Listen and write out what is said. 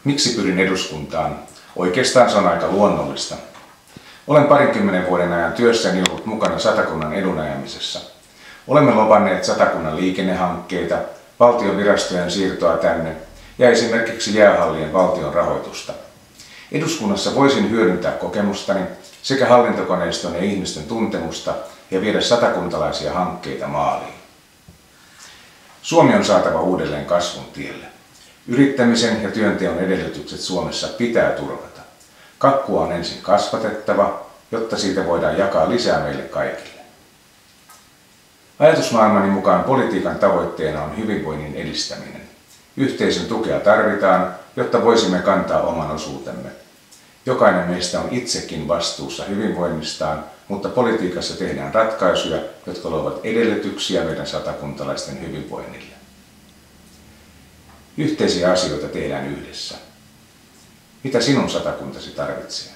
Miksi pyrin eduskuntaan? Oikeastaan se on aika luonnollista. Olen 20 vuoden ajan työssäni ollut mukana Satakunnan edunajamisessa. Olemme lobanneet Satakunnan liikennehankkeita, valtion virastojen siirtoa tänne ja esimerkiksi jäähallien valtion rahoitusta. Eduskunnassa voisin hyödyntää kokemustani sekä hallintokoneiston ja ihmisten tuntemusta ja viedä satakuntalaisia hankkeita maaliin. Suomi on saatava uudelleen kasvun tielle. Yrittämisen ja työnteon edellytykset Suomessa pitää turvata. Kakkua on ensin kasvatettava, jotta siitä voidaan jakaa lisää meille kaikille. Ajatusmaailmani mukaan politiikan tavoitteena on hyvinvoinnin edistäminen. Yhteisön tukea tarvitaan, jotta voisimme kantaa oman osuutemme. Jokainen meistä on itsekin vastuussa hyvinvoinnistaan, mutta politiikassa tehdään ratkaisuja, jotka luovat edellytyksiä meidän satakuntalaisten hyvinvoinnille. Yhteisiä asioita tehdään yhdessä. Mitä sinun satakuntasi tarvitsee?